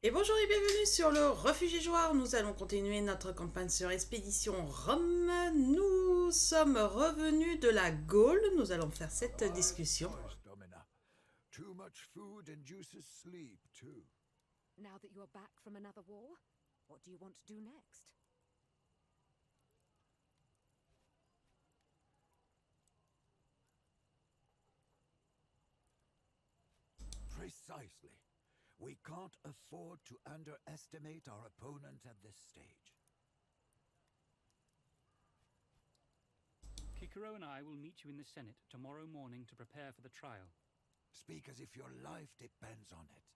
Et bonjour et bienvenue sur le Refuge et Joueurs. Nous allons continuer notre campagne sur expédition Rome. Nous sommes revenus de la Gaule. Nous allons faire cette discussion. Too much food induces sleep, too. Now that you are back from another war, what do you want to do next? Precisely. We can't afford to underestimate our opponent at this stage. Cicero and I will meet you in the Senate tomorrow morning to prepare for the trial. Speak as if your life depends on it.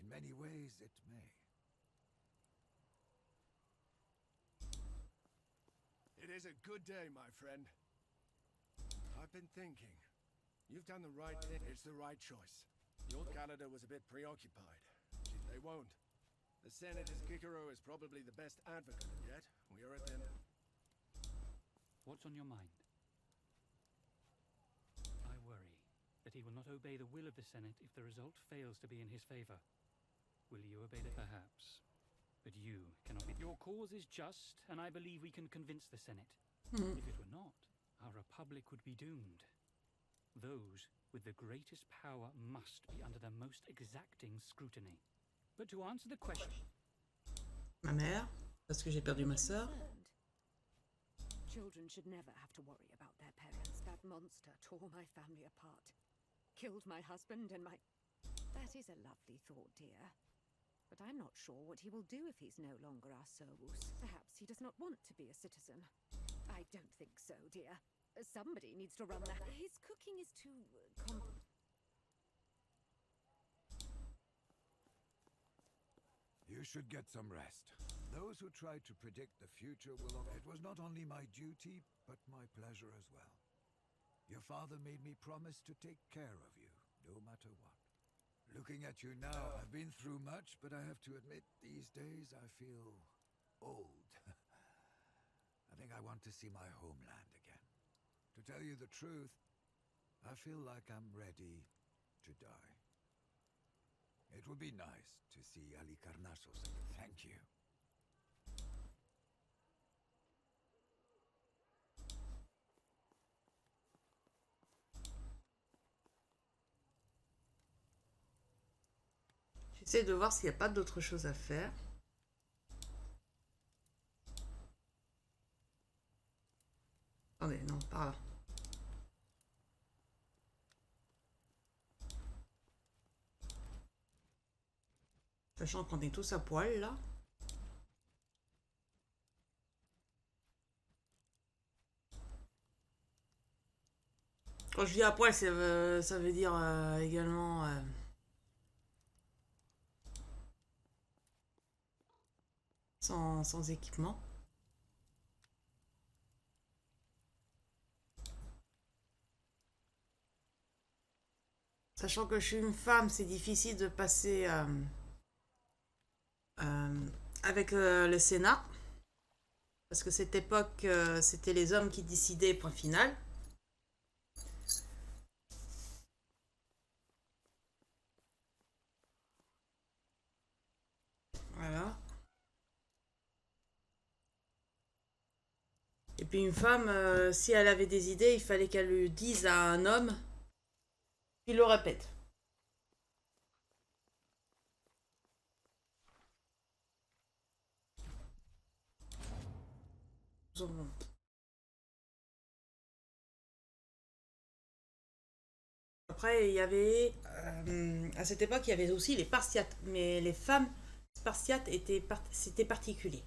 In many ways, it may. It is a good day, my friend. I've been thinking. You've done the right thing. It's the right choice. The old Canada was a bit preoccupied. They won't. The Senator's Cicero is probably the best advocate, yet we are at the... What's on your mind? I worry that he will not obey the will of the Senate if the result fails to be in his favor. Will you obey that? Perhaps. But you cannot be. Your cause is just, and I believe we can convince the Senate. If it were not, our republic would be doomed. Those with the greatest power must be under the most exacting scrutiny. But to answer the question... Ma mère, parce que j'ai perdu ma sœur. Children should never have to worry about their parents. That monster tore my family apart. Killed my husband and my... That is a lovely thought, dear. But I'm not sure what he will do if he's no longer our servus. Perhaps he does not want to be a citizen. I don't think so, dear. Somebody needs to run that. His cooking is too... You should get some rest. Those who try to predict the future will... It was not only my duty, but my pleasure as well. Your father made me promise to take care of you, no matter what. Looking at you now, I've been through much, but I have to admit, these days I feel old. I think I want to see my homeland again. To tell you the truth, I feel like I'm ready to die. It would be nice to see Halicarnassos again. Thank you. J'essaie de voir s'il n'y a pas d'autre chose à faire. Attendez, non, par là. Sachant qu'on est tous à poil, là. Quand je dis à poil, ça veut dire également... sans équipement. Sachant que je suis une femme, c'est difficile de passer avec le Sénat. Parce que cette époque, c'était les hommes qui décidaient, point final. Voilà. Et puis une femme, si elle avait des idées, il fallait qu'elle le dise à un homme. Il le répète. Après, il y avait... à cette époque, il y avait aussi les Spartiates. Mais les femmes Spartiates c'était particulier.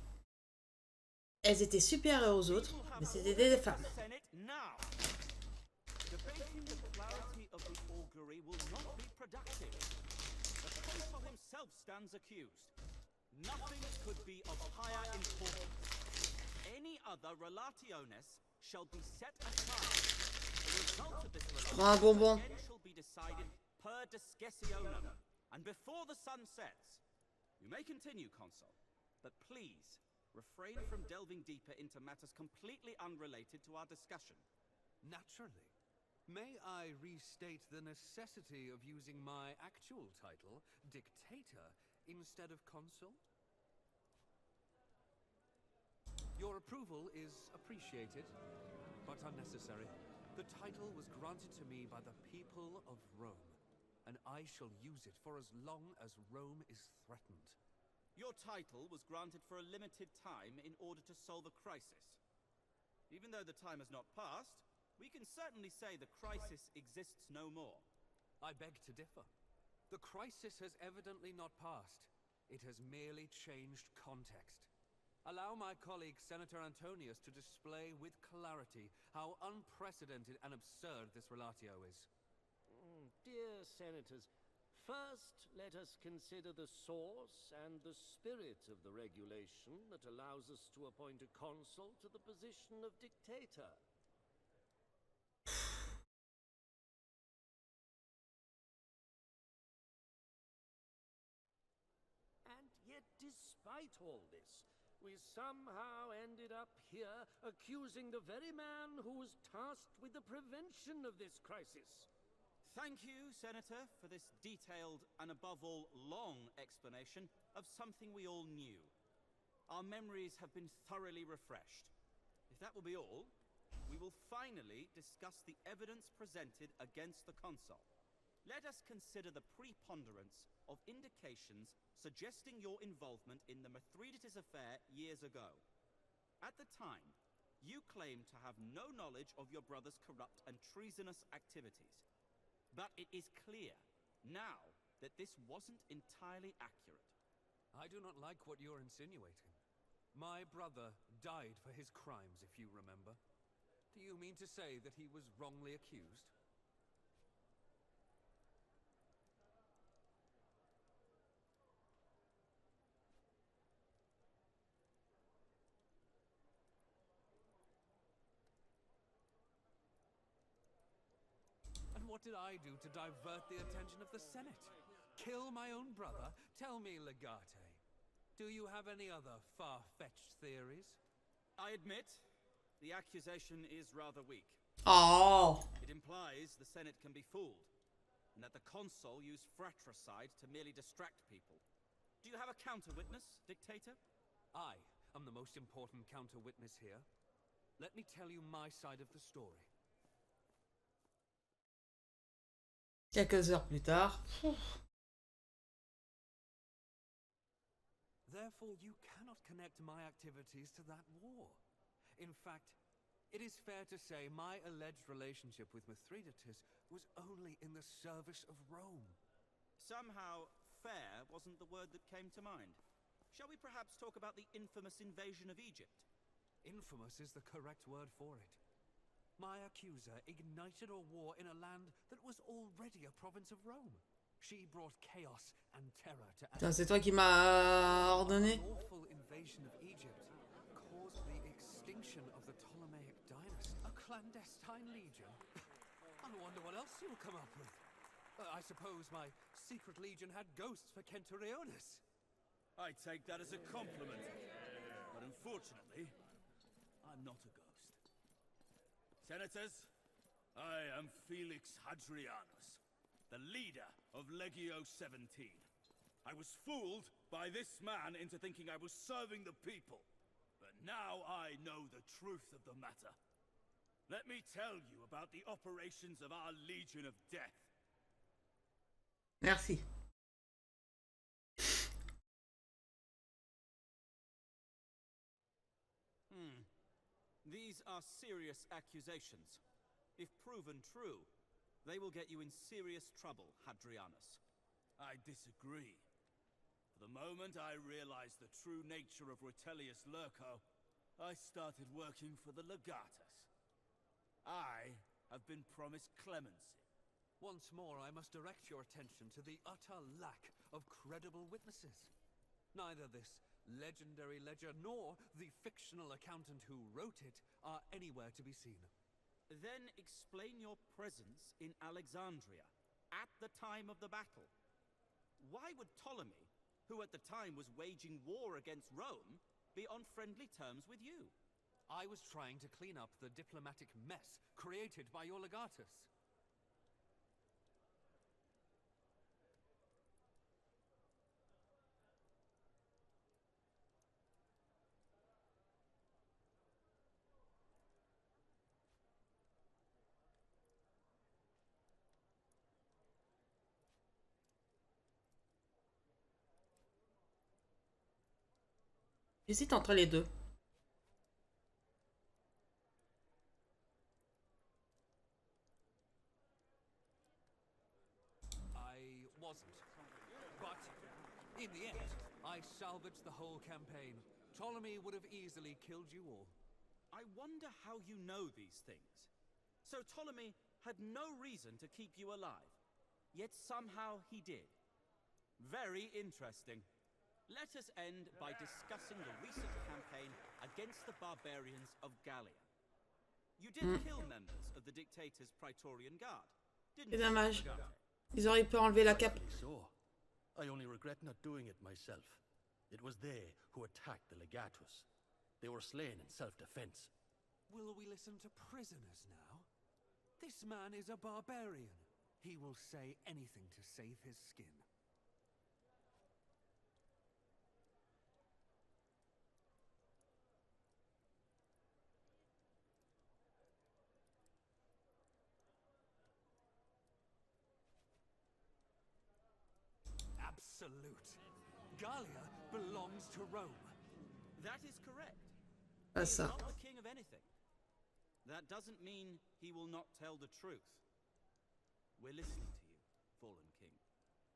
Elles étaient supérieures aux autres, mais c'était des femmes. Nothing could be of higher importance. Any other relationes shall be set aside. The result of this relation again shall be decided per discussionem, and before the sun sets. You may continue, Consul, but please refrain from delving deeper into matters completely unrelated to our discussion. Naturally. May I restate the necessity of using my actual title, Dictator, instead of consul? Your approval is appreciated, but unnecessary. The title was granted to me by the people of Rome, and I shall use it for as long as Rome is threatened. Your title was granted for a limited time in order to solve a crisis. Even though the time has not passed, we can certainly say the crisis exists no more. I beg to differ. The crisis has evidently not passed. It has merely changed context. Allow my colleague Senator Antonius to display with clarity how unprecedented and absurd this relatio is. Dear Senators, first let us consider the source and the spirit of the regulation that allows us to appoint a consul to the position of dictator. And yet, despite all this, we somehow ended up here accusing the very man who was tasked with the prevention of this crisis. Thank you, Senator, for this detailed and above all long explanation of something we all knew. Our memories have been thoroughly refreshed. If that will be all, we will finally discuss the evidence presented against the consul. Let us consider the preponderance of indications suggesting your involvement in the Mithridates affair years ago. At the time, you claimed to have no knowledge of your brother's corrupt and treasonous activities. But it is clear now that this wasn't entirely accurate. I do not like what you're insinuating. My brother died for his crimes, if you remember. Do you mean to say that he was wrongly accused? What did I do to divert the attention of the Senate? Kill my own brother? Tell me, Legate, do you have any other far-fetched theories? I admit, the accusation is rather weak. Oh. It implies the Senate can be fooled, and that the consul used fratricide to merely distract people. Do you have a counter-witness, Dictator? I am the most important counter-witness here. Let me tell you my side of the story. Quelques heures plus tard. Therefore, you cannot connect my activities to that war. In fact, it is fair to say my alleged relationship with Mithridates was only in the service of Rome. Somehow, fair wasn't the word that came to mind. Shall we perhaps talk about the infamous invasion of Egypt? Infamous is the correct word for it. My accuser ignited a war in a land that was already a province of Rome. She brought chaos and terror to Putain, c'est toi qui m'as ordonné. The awful invasion of Egypt caused the extinction of the Ptolemaic dynasty. A clandestine legion? I wonder what else you'll come up with. I suppose my secret legion had ghosts for Centuriones. I take that as a compliment. But unfortunately, I'm not a ghost. Senators, I am Felix Hadrianus, the leader of Legio 17. I was fooled by this man into thinking I was serving the people, but now I know the truth of the matter. Let me tell you about the operations of our Legion of Death. Merci. These are serious accusations. If proven true, they will get you in serious trouble, Hadrianus. I disagree. For the moment I realized the true nature of Rutilius Lurco, I started working for the Legatus. I have been promised clemency. Once more, I must direct your attention to the utter lack of credible witnesses. Neither this legendary ledger nor the fictional accountant who wrote it are anywhere to be seen. Then explain your presence in Alexandria at the time of the battle. Why would Ptolemy, who at the time was waging war against Rome, be on friendly terms with you? I was trying to clean up the diplomatic mess created by your legatus. J'hésite entre les deux. I wasn't. But in the end, I salvaged the whole campaign. Ptolemy would have easily killed you all. I wonder how you know these things. So Ptolemy had no reason to keep you alive, yet somehow he did. Very interesting. Let us end by discussing the recent campaign against the barbarians of Gallia. You did kill members of the dictator's Praetorian Guard, didn't C'est you? dommage. Legate? Ils auraient pu enlever la cape. Rightly so. I only regret not doing it myself. It was they who attacked the legatus. They were slain in self-defense. Will we listen to prisoners now? This man is a barbarian. He will say anything to save his skin. Absolute. Gallia belongs to Rome. That is correct. Pas He is ça. not the king of anything. That doesn't mean he will not tell the truth. We're listening to you, fallen king.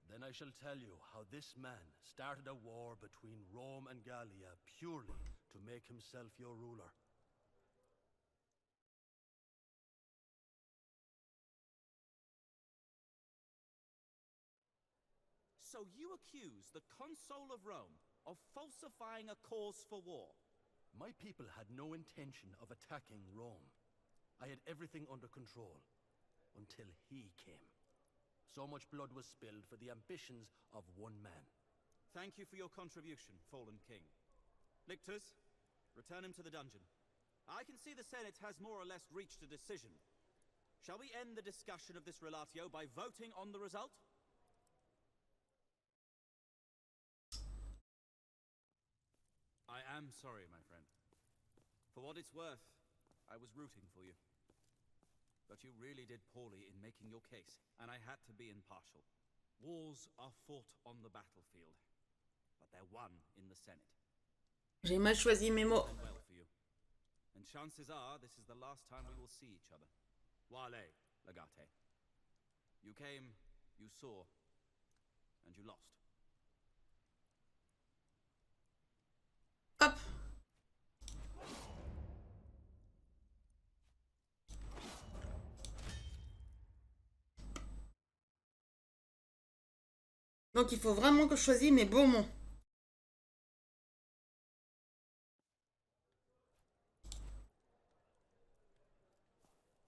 Then I shall tell you how this man started a war between Rome and Gallia purely to make himself your ruler. So you accuse the consul of Rome of falsifying a cause for war. My people had no intention of attacking Rome. I had everything under control until he came. So much blood was spilled for the ambitions of one man. Thank you for your contribution, fallen king. Lictors, return him to the dungeon. I can see the Senate has more or less reached a decision. Shall we end the discussion of this relatio by voting on the result? I am sorry, my friend. For what it's worth, I was rooting for you. But you really did poorly in making your case, and I had to be impartial. Wars are fought on the battlefield, but they're won in the Senate. J'ai mal choisi mes mots. And well for you. And chances are this is the last time we will see each other. Vale, legate. You came, you saw, and you lost. Hop. Donc il faut vraiment que je choisisse mes bons mots.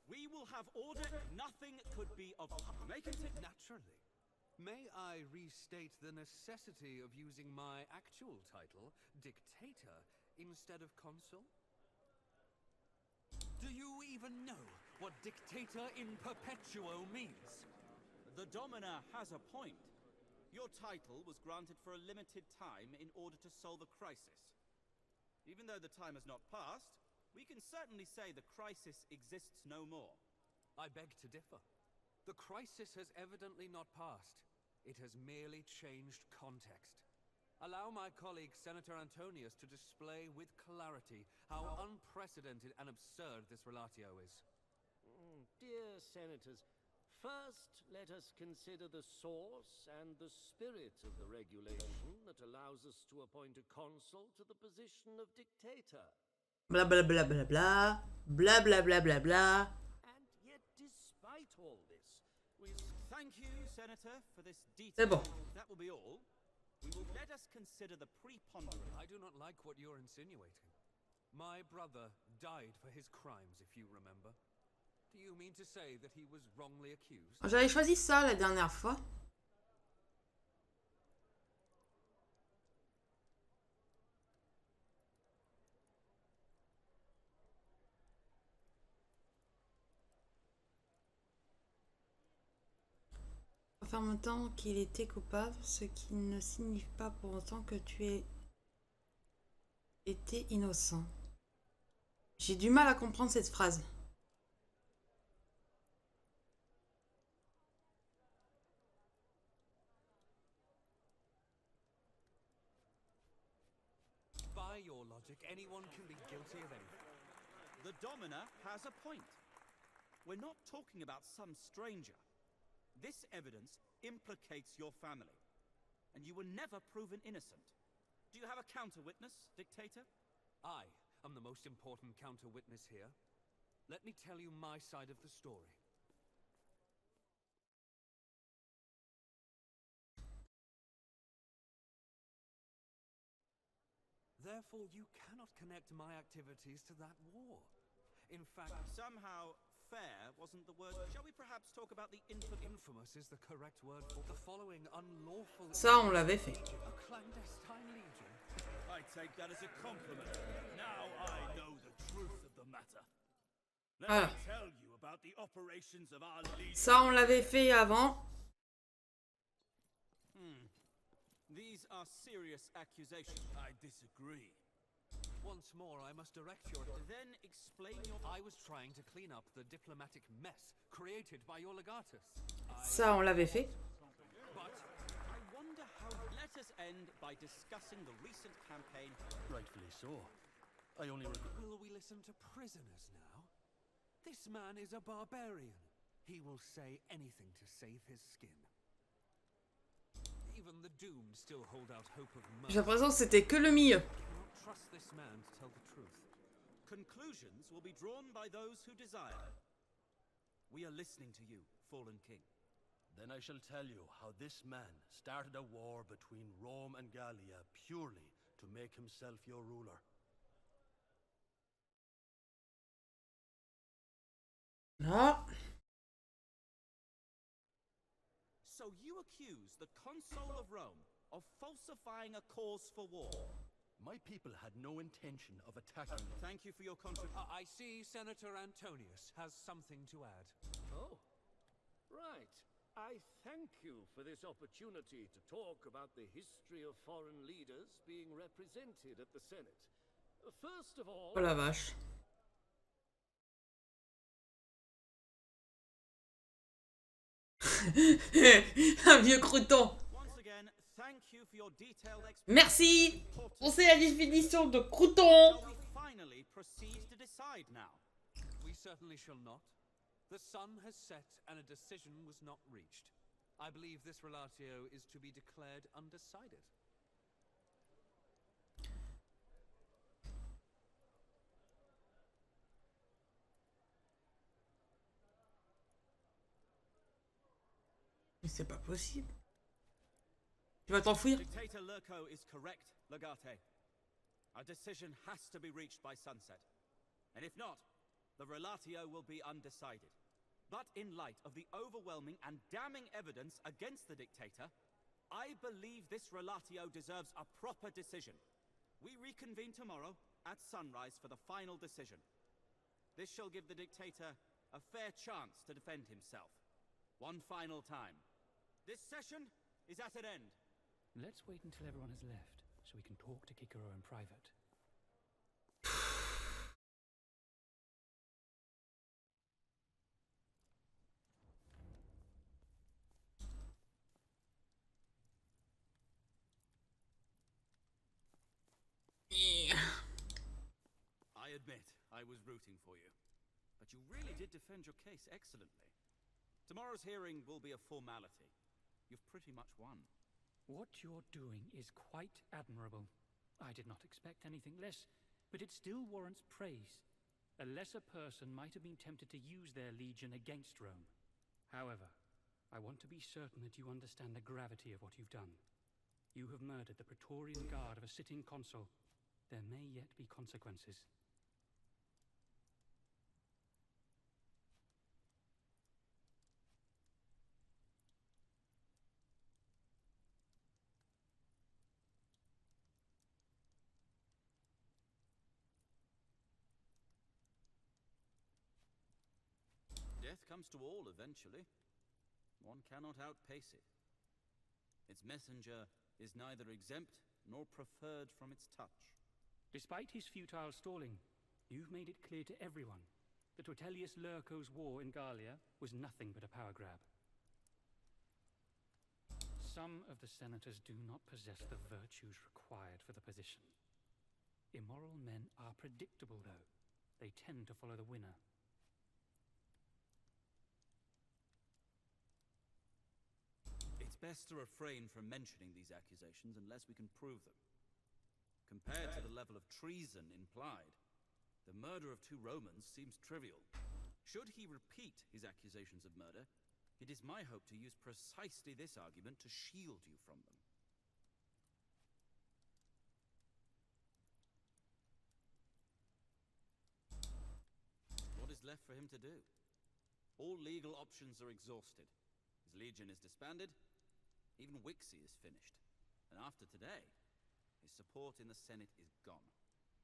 We will have order. Nothing could be of make it Naturally. May I restate the necessity of using my actual title, dictator, instead of consul? Do you even know what dictator in perpetuo means? The Domina has a point. Your title was granted for a limited time in order to solve a crisis. Even though the time has not passed, we can certainly say the crisis exists no more. I beg to differ. The crisis has evidently not passed. It has merely changed context. Allow my colleague Senator Antonius to display with clarity how unprecedented and absurd this relatio is. Dear senators, first let us consider the source and the spirit of the regulation that allows us to appoint a consul to the position of dictator. Bla bla bla bla bla. Bla bla bla bla bla. And yet, despite all this, we Thank you, Senator, for this detail. C'est bon. That will be all. We will let us consider the preponderance. I do not like what you're insinuating. My brother died for his crimes, if you remember. Do you mean to say that he was wrongly accused? J'avais choisi ça la dernière fois. Faire en même temps qu'il était coupable, ce qui ne signifie pas pour autant que tu aies été innocent. J'ai du mal à comprendre cette phrase. By your logic, anyone can be guilty of anything. The Domina has a point. We're not talking about some stranger. This evidence implicates your family, and you were never proven innocent. Do you have a counter-witness, Dictator? I am the most important counter-witness here. Let me tell you my side of the story. Therefore, you cannot connect my activities to that war. In fact, Somehow, fair wasn't the word. Shall we perhaps talk about the infamous is the correct word for the following unlawful... Ça, on l'avait fait. A clandestine legion. I take that as a compliment. Now I know the truth of the matter. Let Voilà. me tell you about the operations of our legion. Ça, on l'avait fait avant. These are serious accusations. I disagree. Once more, I must direct your... Then explain your... I was trying to clean up the diplomatic mess created by your legatus. Ça, on l'avait fait. But I wonder how... Let us end by discussing the recent campaign. Rightfully so. I only Will we listen to prisoners now? This man is a barbarian. He will say anything to save his skin. Even the doomed still hold out hope of mercy. J'ai l'impression que c'était que le milieu. Cannot trust this man to tell the truth. Conclusions will be drawn by those who desire. We are listening to you, fallen king. Then I shall tell you how this man started a war between Rome and Gallia purely to make himself your ruler. Non. So you accuse the consul of Rome of falsifying a cause for war. My people had no intention of attacking. Thank you for your contribution. I see Senator Antonius has something to add. Oh, right. I thank you for this opportunity to talk about the history of foreign leaders being represented at the Senate. First of all... Oh la vache. Un vieux crouton. Once again, thank you for your detailed Merci. On sait la définition de crouton. Shall we finally proceed to decide now? We certainly shall not. The sun has set and a decision was not reached. I believe this relatio is to be declared undecided. Mais c'est pas possible. Tu vas t'enfuir. Dictator Lurko is correct, Legate. A decision has to be reached by sunset. And if not, the relatio will be undecided. But in light of the overwhelming and damning evidence against the dictator, I believe this relatio deserves a proper decision. We reconvene tomorrow at sunrise for the final decision. This shall give the dictator a fair chance to defend himself. One final time. This session is at an end. Let's wait until everyone has left, so we can talk to Kikoro in private. I admit I was rooting for you, but you really did defend your case excellently. Tomorrow's hearing will be a formality. You've pretty much won. What you're doing is quite admirable. I did not expect anything less, but it still warrants praise. A lesser person might have been tempted to use their legion against Rome. However, I want to be certain that you understand the gravity of what you've done. You have murdered the Praetorian guard of a sitting consul. There may yet be consequences. Death comes to all eventually. One cannot outpace it. Its messenger is neither exempt nor preferred from its touch. Despite his futile stalling, you've made it clear to everyone that Ortelius Lurko's war in Gallia was nothing but a power grab. Some of the senators do not possess the virtues required for the position. Immoral men are predictable, though. They tend to follow the winner. It's best to refrain from mentioning these accusations unless we can prove them. Compared to the level of treason implied, the murder of 2 Romans seems trivial. Should he repeat his accusations of murder, it is my hope to use precisely this argument to shield you from them. What is left for him to do? All legal options are exhausted. His legion is disbanded. Even Wixie is finished. And after today, his support in the Senate is gone.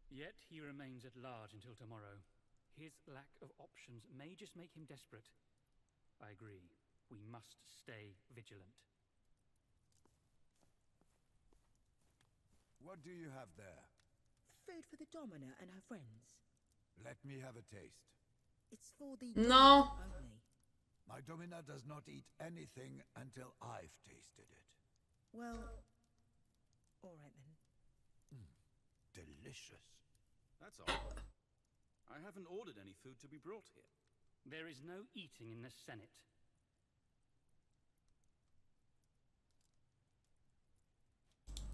Yet he remains at large until tomorrow. His lack of options may just make him desperate. I agree. We must stay vigilant. What do you have there? Food for the Domina and her friends. Let me have a taste. It's for the No. only. My Domina does not eat anything until I've tasted it. Well, all right then. Delicious. That's all. I haven't ordered any food to be brought here. There is no eating in the Senate.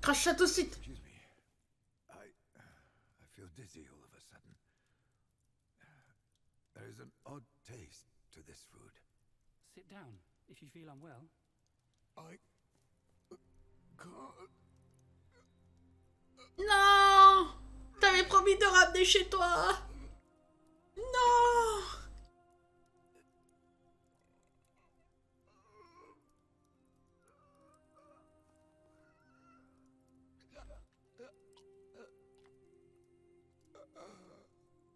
Crachat tout de suite. Excuse me. I feel dizzy all of a sudden. There is an odd taste to this food. Sit down if you feel unwell. I can't. Non! T'avais promis de ramener chez toi! Non!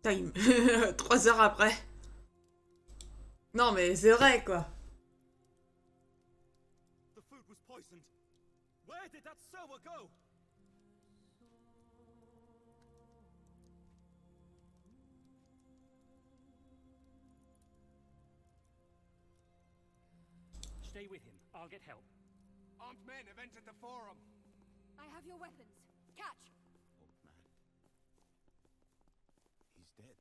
Time. 3 heures après. Non mais c'est vrai quoi. The food was poisoned. Where did that sower go? Stay with him. I'll get help. Armed men have entered the forum. I have your weapons. Catch! Old man. He's dead.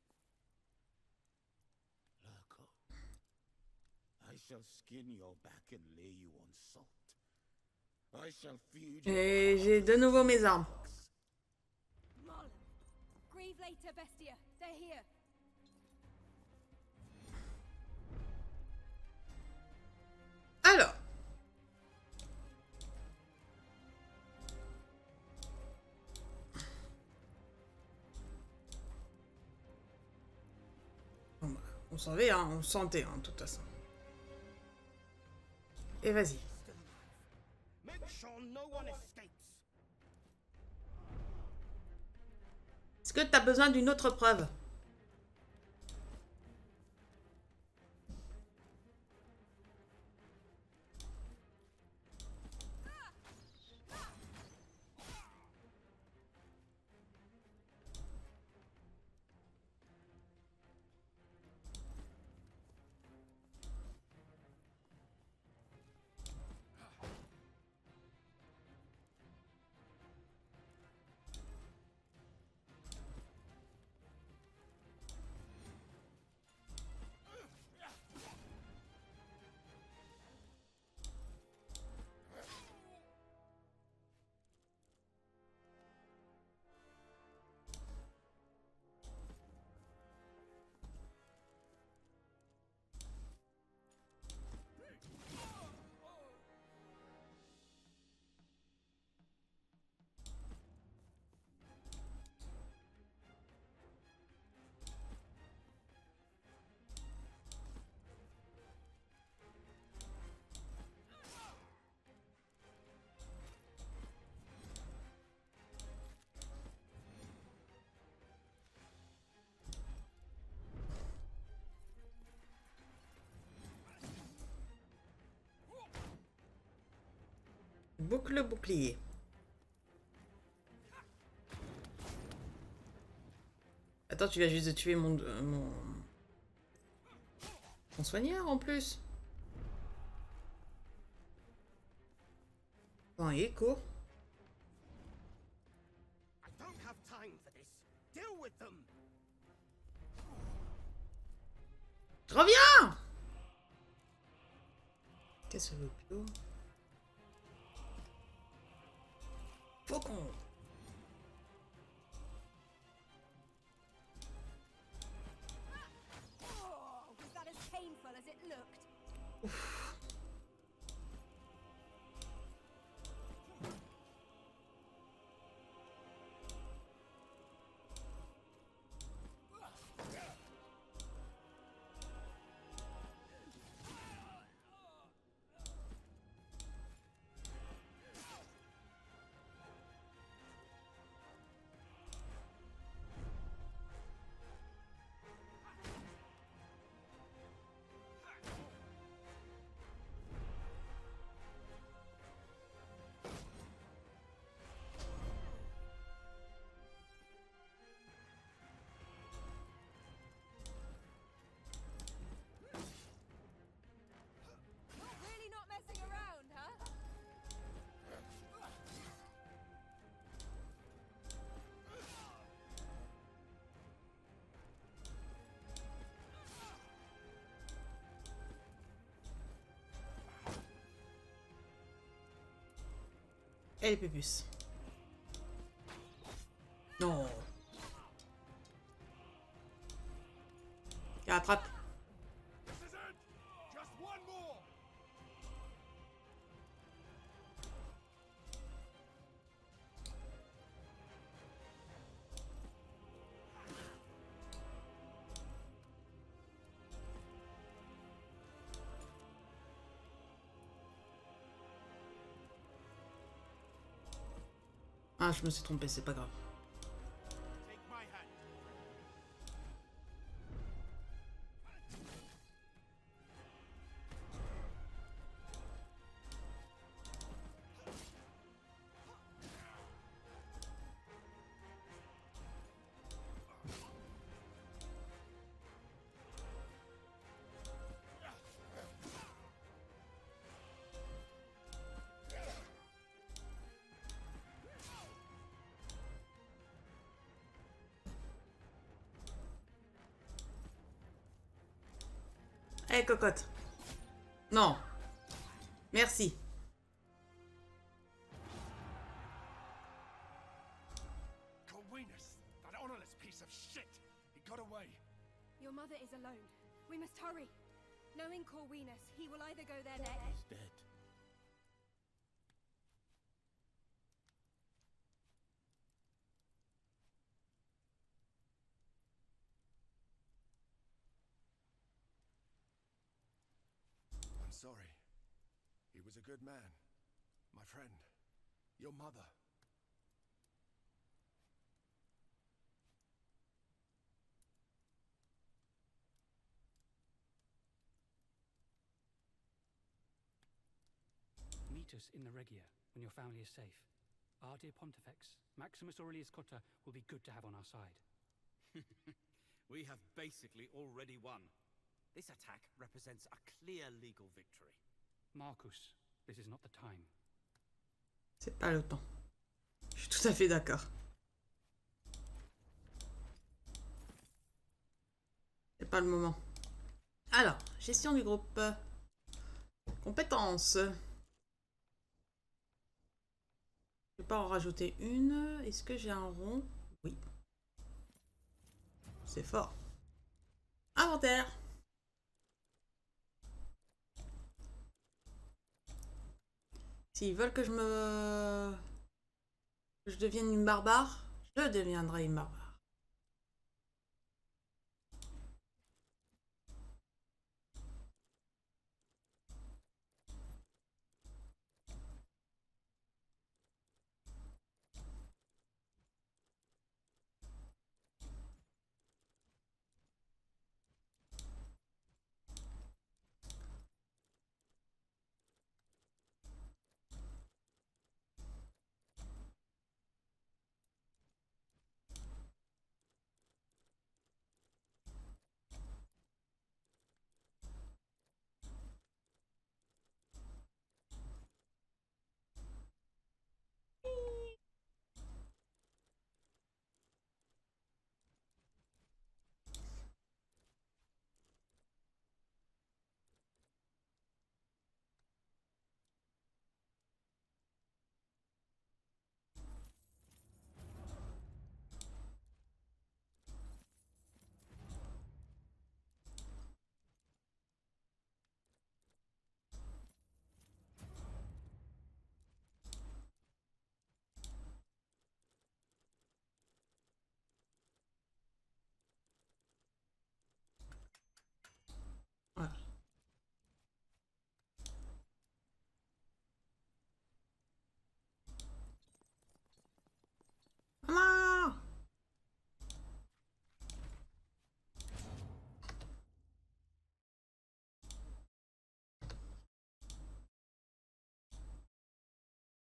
Lurko. I shall skin your back and lay you on salt. I shall feed you. Et j'ai de nouveau mes armes. Marlon! Grieve later, Bestia. They're here. Alors. Bon, bah, on savait, hein, on sentait, hein, de toute façon. Et vas-y. Make sure no one escapes. Est-ce que t'as besoin d'une autre preuve? Boucle bouclier. Attends, tu viens juste de tuer mon soigneur en plus. Bon, il est court. I don't have time for this. Deal with them. Je reviens. Qu'est-ce que le plutôt? Faucon. Oh, was that as painful as it looked? Really not messing around, huh? Et les pépus. Non. Il attrape. This is it! Just one more! Ah, je me suis trompé, c'est pas grave. Take my hand. Allez, cocotte. Non. Merci. Corvinus, that honorless piece of shit! He got away. Your mother is alone. We must hurry. Knowing Corvinus, he will either go there next. He's dead. I'm sorry. He was a good man. My friend. Your mother. Meet us in the Regia when your family is safe. Our dear Pontifex, Maximus Aurelius Cotta, will be good to have on our side. We have basically already won. This attack represents a clear legal victory. Marcus, this is not the time. C'est pas le temps. Je suis tout à fait d'accord. C'est pas le moment. Alors, gestion du groupe. Compétences. Je vais pas en rajouter une. Est-ce que j'ai un rond? Oui. C'est fort. Inventaire. S'ils veulent que je devienne une barbare, je deviendrai une barbare.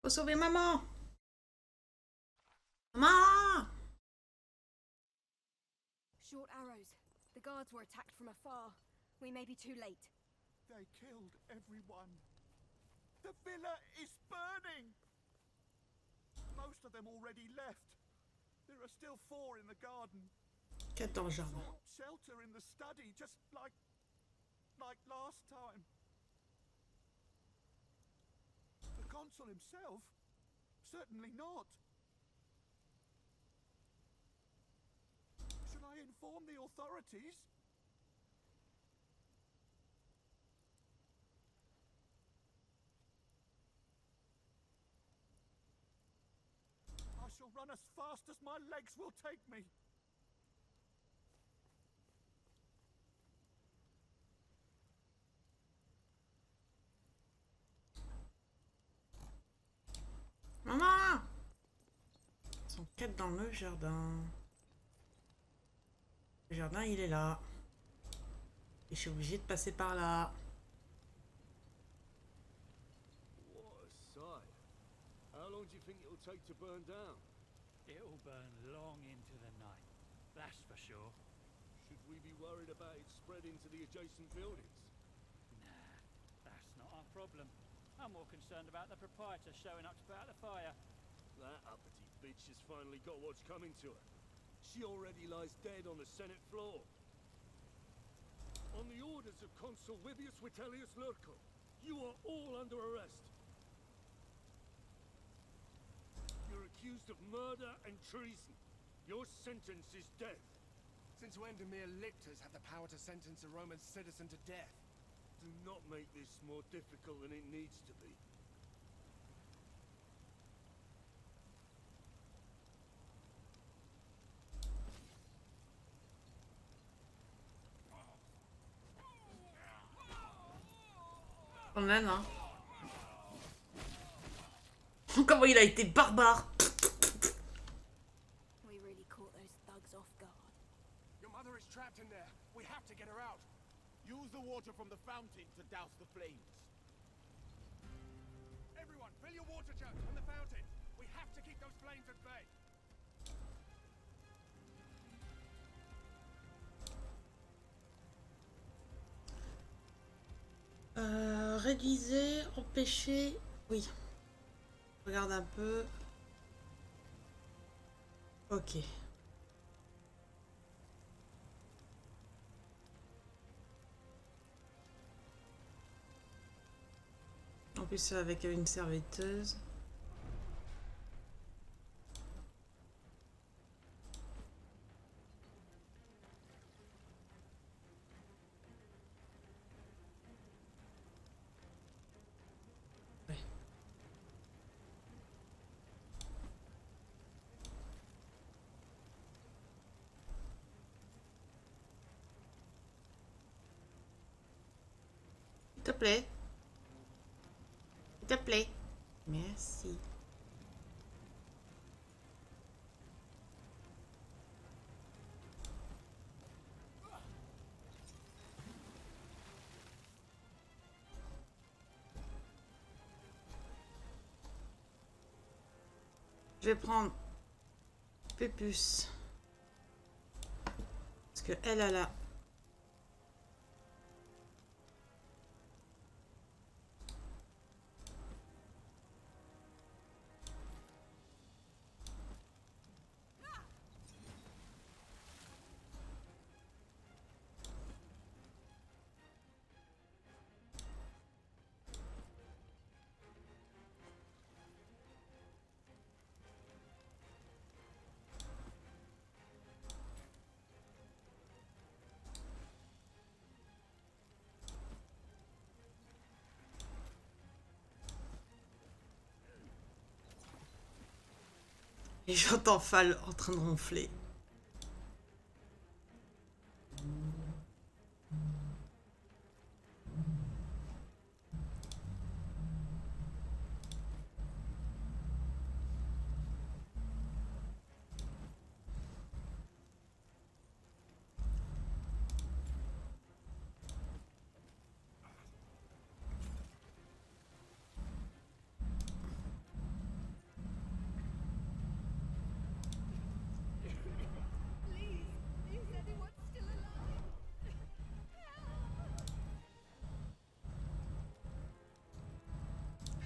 Faut sauver maman. Maman! Short arrows. The guards were attacked from afar. We may be too late. They killed everyone. The villa is burning. Most of them already left. There are still 4 in the garden. 14 jardins. Shelter in the study, just like last time. The consul himself? Certainly not. Should I inform the authorities? I shall run as fast as my legs will take me. Maman! Ils sont 4 dans le jardin. Le jardin, il est là. Et je suis obligée de passer par là. What a sight. How long do you think it'll take to burn down? It'll burn long into the night. That's for sure. Should we be worried about it spreading to the adjacent buildings? Nah, that's not our problem. I'm more concerned about the proprietor showing up to put out the fire. That uppity bitch has finally got what's coming to her. She already lies dead on the Senate floor. On the orders of Consul Vibius Vitellius Lurco, you are all under arrest. You're accused of murder and treason. Your sentence is death. Since when do mere lictors have the power to sentence a Roman citizen to death? Do not make this more difficult than it needs to be. Quand même, hein. Comment il a été barbare. We really caught those thugs off guard. Your mother is trapped in there. We have to get her out. Use the water from the fountain to douse the flames. Everyone, fill your water jugs from the fountain. We have to keep those flames at bay. Réduisez, empêcher. Oui. Regarde un peu. Ok. En plus, avec une serviteuse. Ouais. S'il te plaît. S'il te plaît. Merci. Je vais prendre Pépus. Parce que elle a la... Et j'entends Fall en train de ronfler.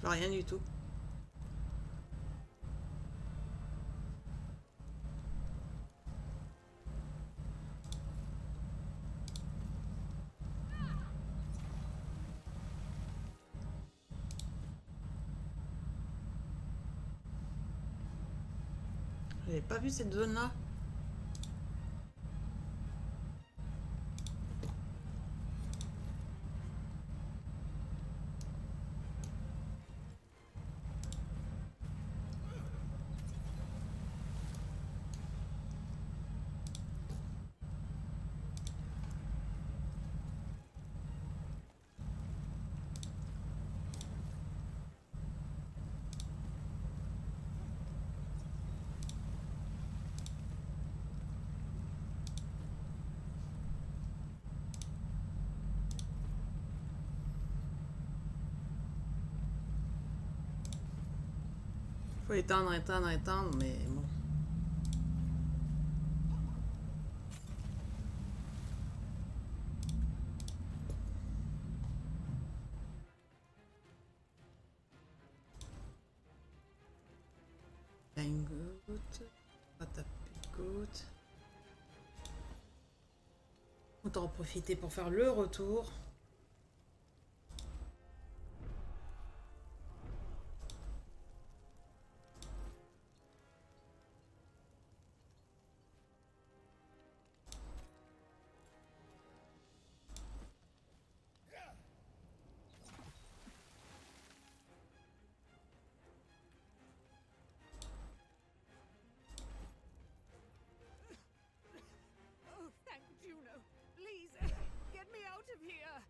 vois rien du tout. J'avais pas vu cette zone-là. Faut éteindre, éteindre, éteindre, mais bon. Il y a une goutte. On va taper une goutte. Autant en profiter pour faire le retour. Oh, thank Juno. Please, get me out of here.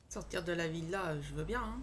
Sortir de la villa, je veux bien, hein.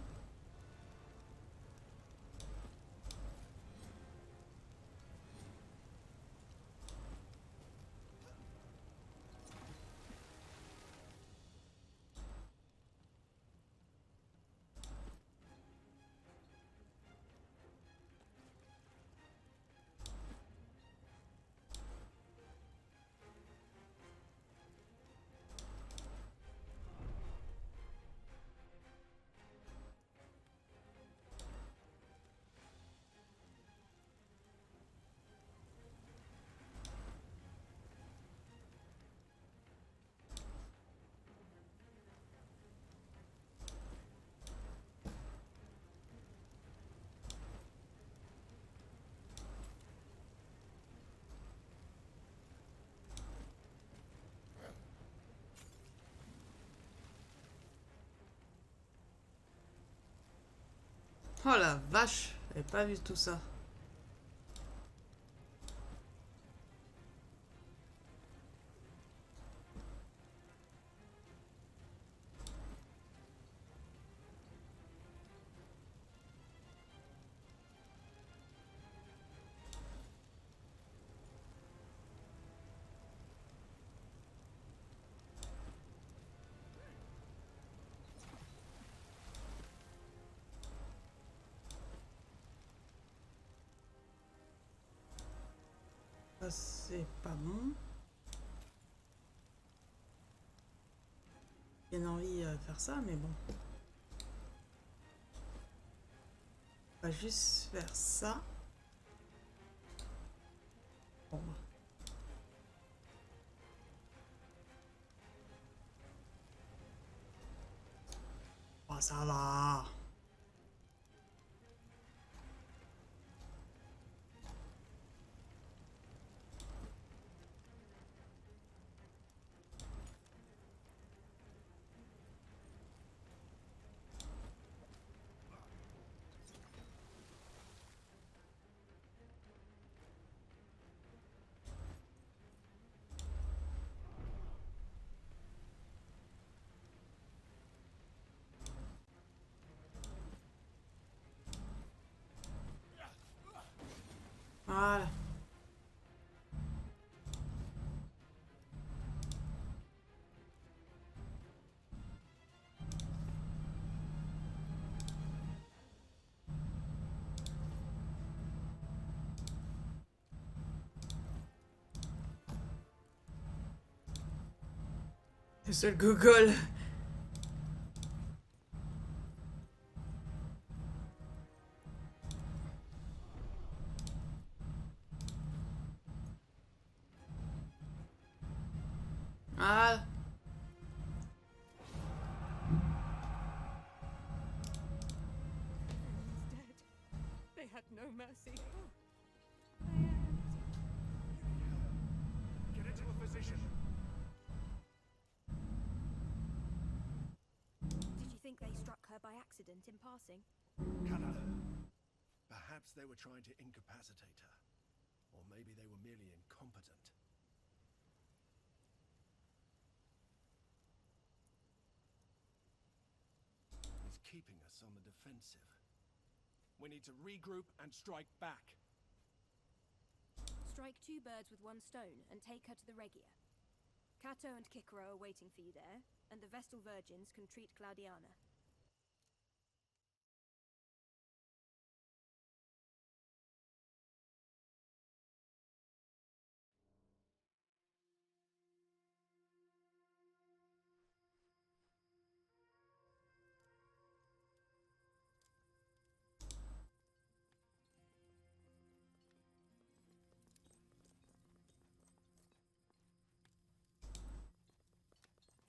Oh la vache, j'avais pas vu tout ça. Ça, c'est pas bon. J'ai bien envie de faire ça, mais bon. On va juste faire ça. Bon. Oh, ça va. Le seul gogol. Ah. They had no mercy. Get into a position. Did you think they struck her by accident in passing? Canada. Perhaps they were trying to incapacitate her. Or maybe they were merely incompetent. He's keeping us on the defensive. We need to regroup and strike back. Strike 2 birds with 1 stone and take her to the Regia. Cato and Cicero are waiting for you there, and the Vestal Virgins can treat Claudiana.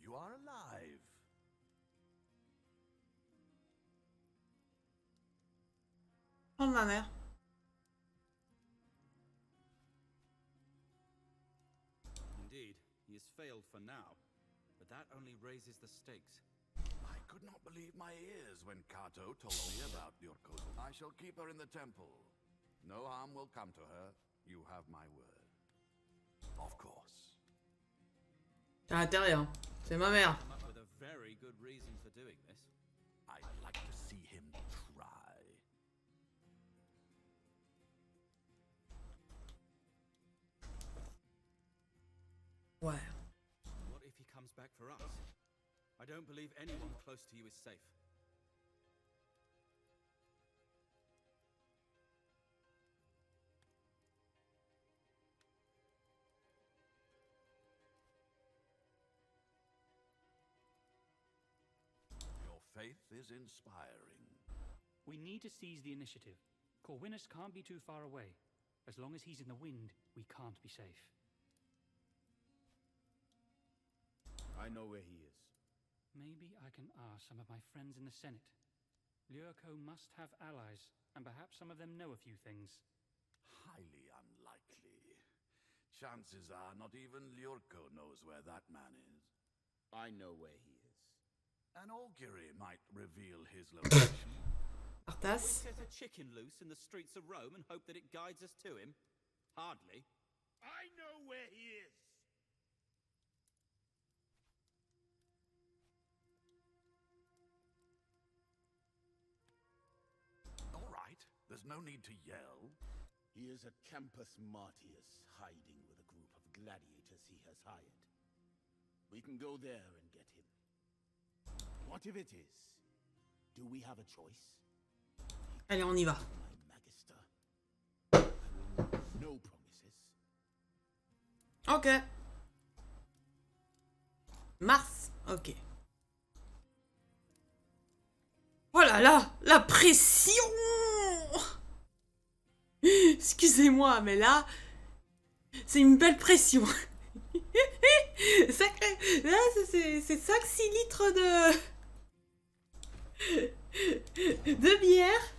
You are alive. Oh ma mère. Indeed, he has failed for now, but that only raises the stakes. I could not believe my ears when Cato told me about your cousin. I shall keep her in the temple. No harm will come to her. You have my word. Of course. T'as intérêt, hein. C'est ma mère. Come up with a very good reason for doing this. I'd like to see him try. Ouais. What if he comes back for us? I don't believe anyone close to you is safe. Your faith is inspiring. We need to seize the initiative. Corwinus can't be too far away. As long as he's in the wind, we can't be safe. I know where he is. Maybe I can ask some of my friends in the Senate. Lyurko must have allies, and perhaps some of them know a few things. Highly unlikely. Chances are not even Lyurko knows where that man is. I know where he is. An augury might reveal his location. We Arthas. set a chicken loose in the streets of Rome and hope that it guides us to him? Hardly. I know where he is. All right, there's no need to yell. He is at Campus Martius, hiding with a group of gladiators he has hired. We can go there and get him. What if it is? Do we have a choice? Allez, on y va. My magister. I will make no promises. Ok. Mars. Ok. Oh là là, la pression! Excusez-moi, mais là, c'est une belle pression. Sacré. Là, c'est 5-6 litres de bière.